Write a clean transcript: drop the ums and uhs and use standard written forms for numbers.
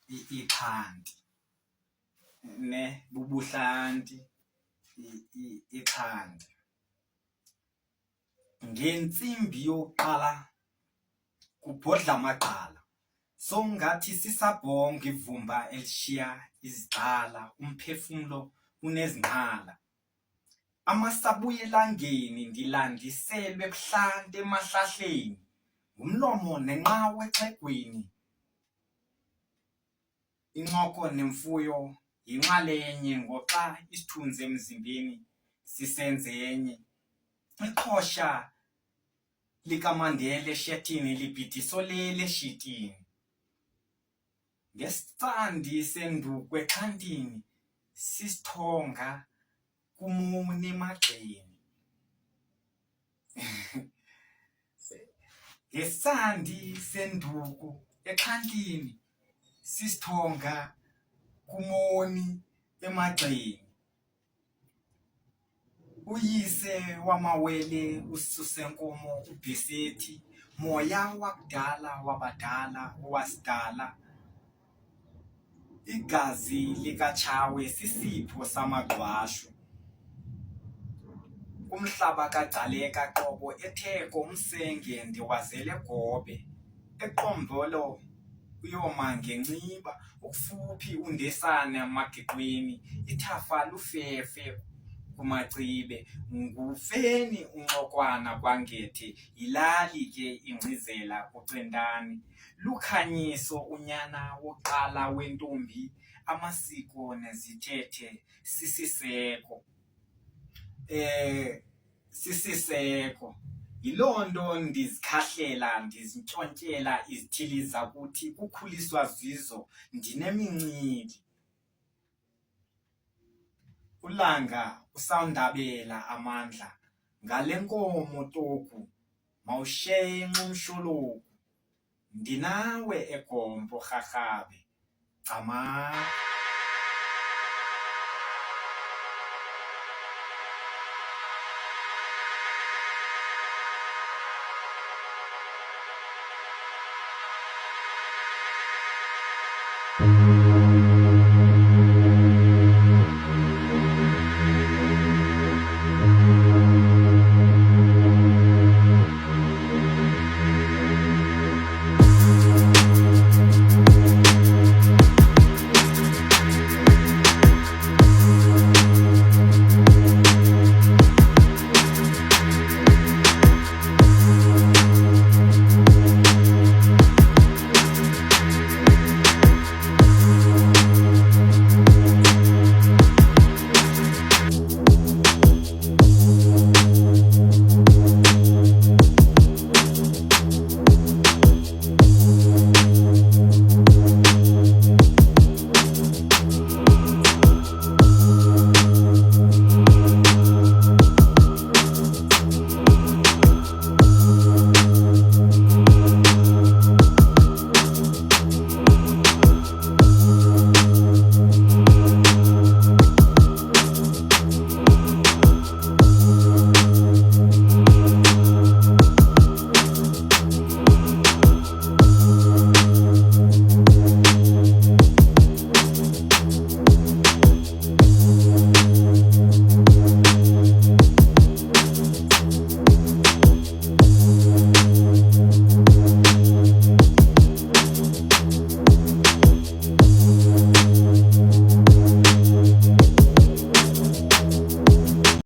ikhanti ne bubuhlanti ikhanti ngentsimbi yokuqala kubhodla amagqala songathi sisabhonga ivumba elishiya izigqala umphefumlo unezingqala amasabuye elangeni ndilandiselwe ebuhlanti emahlahleni ngumlomo nenqawe exhegweni incoko nemfuyo yinxalenye ngoxa isithunzi emzimbeni sisenzenye iqhosha likaMandela eshetini libhidiso lele shitini ngesandi senduku exhantini sisithonga kumuni emagxeni ngesandi senduku exhantini sisithonga kumoni emagxeni uyise wamawele ususenkomo uBhesethi moya wakudala wabadala owasidala igazi likaTshawe sisipho samagqwashu umhlaba kaGcaleka Qobo etheko umsenge ndiwazele gobe eqombolo uyoma ngenciba ukufuphi undesana amageqweni ithafa lufefe kumacibe ngufeni unxokwana kwangethe yilali ke ingcizela kucentani lukhanyiso unyana woqala wentombi amasiko nezithethe sisiseko yilonto ndizikhahlela ndizintshontyela izithili zakuthi kukhuliswa zizo ndinemincili ulanga usawundabela amandla ngale nkomo toku mawushenxe umshologu ndinawe egompo rharhabe cama